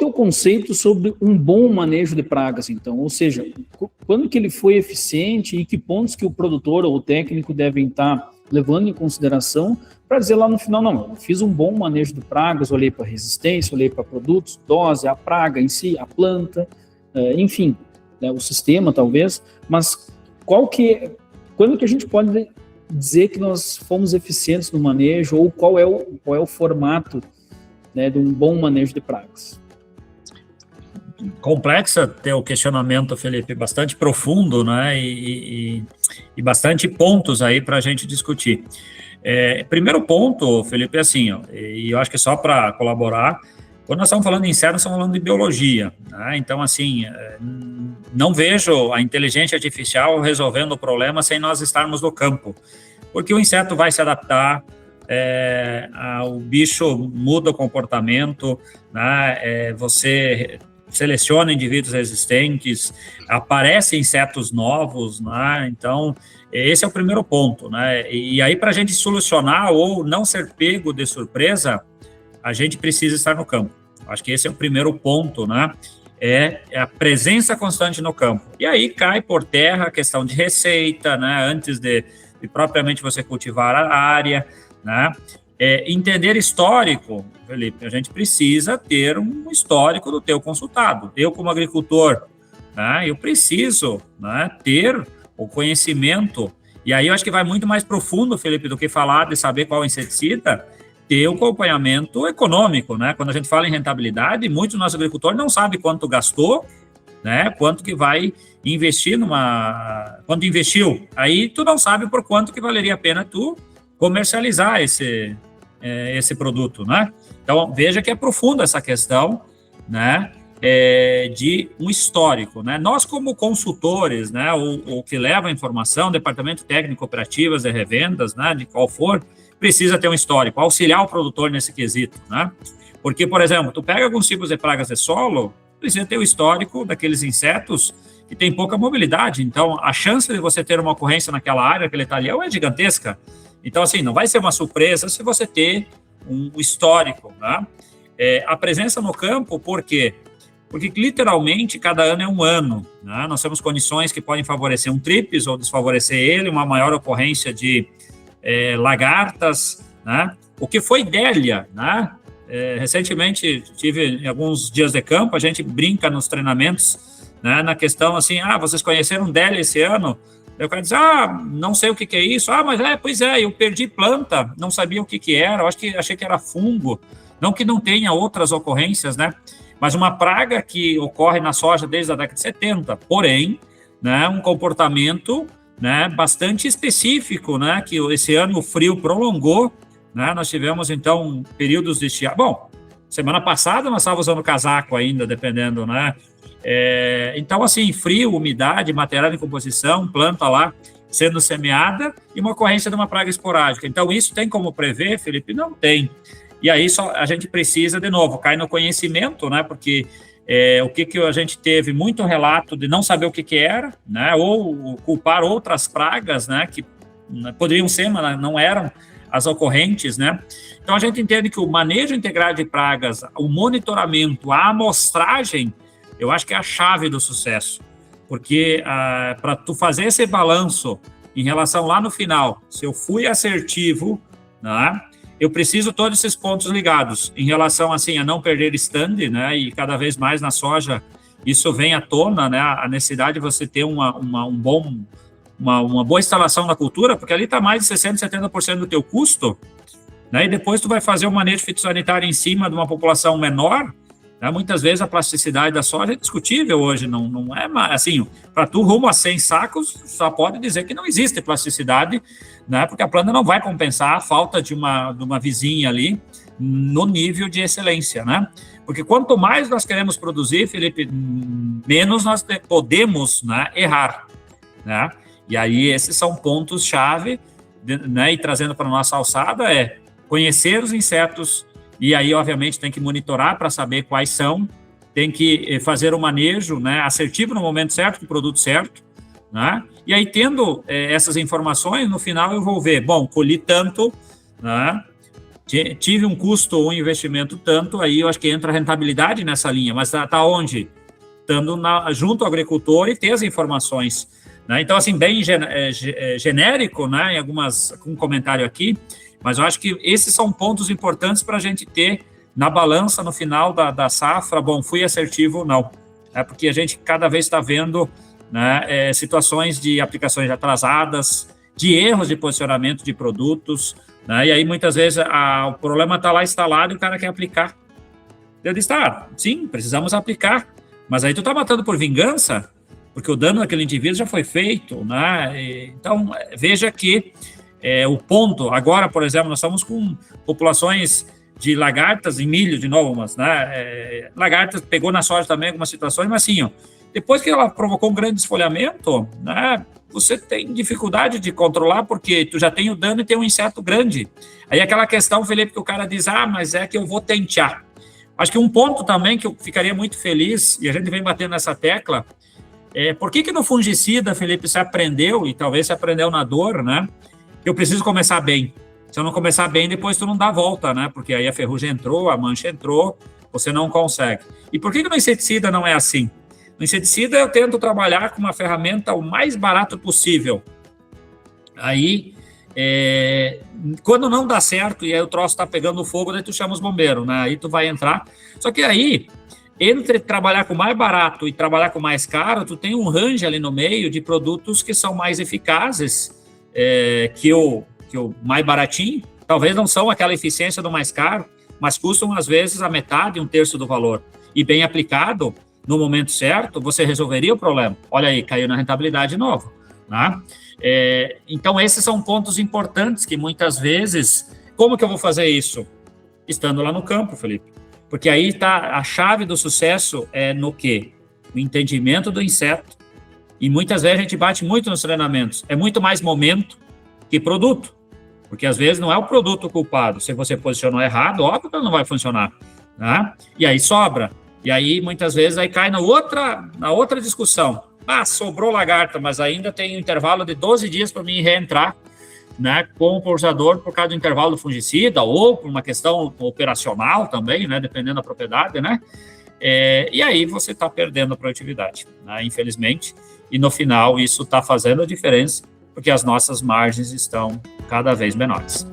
que é o conceito sobre um bom manejo de pragas, então? Ou seja, quando que ele foi eficiente e que pontos que o produtor ou o técnico devem estar levando em consideração para dizer lá no final, não, eu fiz um bom manejo de pragas, olhei para resistência, olhei para produtos, dose, a praga em si, a planta, enfim, né, o sistema talvez, mas quando que a gente pode dizer que nós fomos eficientes no manejo ou qual é o formato, né, de um bom manejo de pragas? Complexa teu questionamento, Felipe, bastante profundo, né, e bastante pontos aí para a gente discutir. Primeiro ponto, Felipe, é assim, ó, e eu acho que só para colaborar, quando nós estamos falando de insetos, nós estamos falando de biologia, né? Então, assim, não vejo a inteligência artificial resolvendo o problema sem nós estarmos no campo, porque o inseto vai se adaptar, o bicho muda o comportamento, né? Você seleciona indivíduos resistentes, aparecem insetos novos, né? Então, esse é o primeiro ponto, né? E aí, para a gente solucionar ou não ser pego de surpresa, a gente precisa estar no campo. Acho que esse é o primeiro ponto, né? É a presença constante no campo. E aí cai por terra a questão de receita, né? Antes de propriamente você cultivar a área, né? Entender histórico, Felipe, a gente precisa ter um histórico do teu consultado. Eu, como agricultor, né, eu preciso, né, ter o conhecimento, e aí eu acho que vai muito mais profundo, Felipe, do que falar de saber qual inseticida, ter o acompanhamento econômico, né? Quando a gente fala em rentabilidade, muitos dos nossos agricultores não sabem quanto gastou, né? Quanto que vai investir quando investiu, aí tu não sabe por quanto que valeria a pena tu comercializar esse produto, né? Então, veja que é profunda essa questão, né? De um histórico, né? Nós, como consultores, né? O que leva a informação, departamento técnico, cooperativas e revendas, né? De qual for, precisa ter um histórico, auxiliar o produtor nesse quesito, né? Porque, por exemplo, tu pega alguns tipos de pragas de solo, precisa ter o histórico daqueles insetos que tem pouca mobilidade, então a chance de você ter uma ocorrência naquela área, aquele talhão, é gigantesca. Então, assim, não vai ser uma surpresa se você ter um histórico, né? A presença no campo, por quê? Porque, literalmente, cada ano é um ano, né? Nós temos condições que podem favorecer um TRIPS ou desfavorecer ele, uma maior ocorrência de lagartas, né? O que foi délia, né? Recentemente, tive alguns dias de campo, a gente brinca nos treinamentos, né? Na questão, assim, vocês conheceram délia esse ano? Eu quero dizer, não sei o que é isso. Mas pois é, eu perdi planta, não sabia o que era, achei que era fungo. Não que não tenha outras ocorrências, né? Mas uma praga que ocorre na soja desde a década de 70, porém, né, um comportamento, né, bastante específico, né, que esse ano o frio prolongou, né? Nós tivemos, então, períodos de estiagem. Bom, semana passada nós estávamos usando casaco ainda, dependendo, né? Então, assim, frio, umidade, material de composição, planta lá sendo semeada e uma ocorrência de uma praga esporádica. Então, isso tem como prever, Felipe? Não tem. E aí a gente precisa, de novo, cair no conhecimento, né? Porque o que a gente teve muito relato de não saber o que era, né? Ou culpar outras pragas, né? Que poderiam ser, mas não eram as ocorrentes, né? Então, a gente entende que o manejo integrado de pragas, o monitoramento, a amostragem, eu acho que é a chave do sucesso, porque para tu fazer esse balanço em relação lá no final, se eu fui assertivo, né, eu preciso todos esses pontos ligados em relação assim a não perder stand, né, e cada vez mais na soja isso vem à tona, né, a necessidade de você ter uma boa instalação na cultura, porque ali está mais de 60%, 70% do teu custo, né, e depois tu vai fazer o manejo fitossanitário em cima de uma população menor. Muitas vezes a plasticidade da soja é discutível hoje, não é assim, para tu rumo a 100 sacos, só pode dizer que não existe plasticidade, né, porque a planta não vai compensar a falta de uma vizinha ali no nível de excelência, né? Porque quanto mais nós queremos produzir, Felipe, menos nós podemos, né, errar, né? E aí esses são pontos-chave, né, e trazendo para a nossa alçada conhecer os insetos. E aí, obviamente, tem que monitorar para saber quais são, tem que fazer o manejo, né, assertivo no momento certo, com o produto certo, né? E aí, tendo essas informações, no final eu vou ver, bom, colhi tanto, né, tive um custo, um investimento tanto, aí eu acho que entra a rentabilidade nessa linha, mas está onde? Estando junto ao agricultor e ter as informações, né? Então, assim, bem genérico, né, em um comentário aqui, mas eu acho que esses são pontos importantes para a gente ter na balança no final da safra, bom, fui assertivo ou não, porque a gente cada vez está vendo, né, situações de aplicações atrasadas, de erros de posicionamento de produtos, né, e aí muitas vezes o problema está lá instalado e o cara quer aplicar. Eu disse, sim, precisamos aplicar, mas aí tu está matando por vingança, porque o dano daquele indivíduo já foi feito, né? Então, veja que o ponto, agora, por exemplo, nós estamos com populações de lagartas e milho de novo, mas, né, lagartas pegou na soja também algumas situações, mas assim, depois que ela provocou um grande desfolhamento, né, você tem dificuldade de controlar, porque tu já tem o dano e tem um inseto grande. Aí aquela questão, Felipe, que o cara diz, mas é que eu vou tentear. Acho que um ponto também que eu ficaria muito feliz, e a gente vem batendo nessa tecla, por que no fungicida, Felipe, se aprendeu, e talvez se aprendeu na dor, né, que eu preciso começar bem. Se eu não começar bem, depois tu não dá volta, né, porque aí a ferrugem entrou, a mancha entrou, você não consegue. E por que no inseticida não é assim? No inseticida eu tento trabalhar com uma ferramenta o mais barato possível. Aí, quando não dá certo e aí o troço está pegando fogo, daí tu chama os bombeiros, né, aí tu vai entrar. Só que aí, entre trabalhar com mais barato e trabalhar com mais caro, tu tem um range ali no meio de produtos que são mais eficazes que o mais baratinho. Talvez não são aquela eficiência do mais caro, mas custam às vezes a metade, 1/3 do valor. E bem aplicado, no momento certo, você resolveria o problema. Olha aí, caiu na rentabilidade de novo, né? Então, esses são pontos importantes que muitas vezes... Como que eu vou fazer isso? Estando lá no campo, Felipe. Porque aí está a chave do sucesso no quê? O entendimento do inseto. E muitas vezes a gente bate muito nos treinamentos. É muito mais momento que produto. Porque às vezes não é o produto culpado. Se você posicionou errado, óbvio que ele não vai funcionar, né? E aí sobra. E aí muitas vezes aí cai na outra discussão. Sobrou lagarta, mas ainda tem um intervalo de 12 dias para mim reentrar, né, com o pulsador por causa do intervalo do fungicida ou por uma questão operacional também, né, dependendo da propriedade, né? E aí você está perdendo a produtividade, né, infelizmente. E no final isso está fazendo a diferença, porque as nossas margens estão cada vez menores.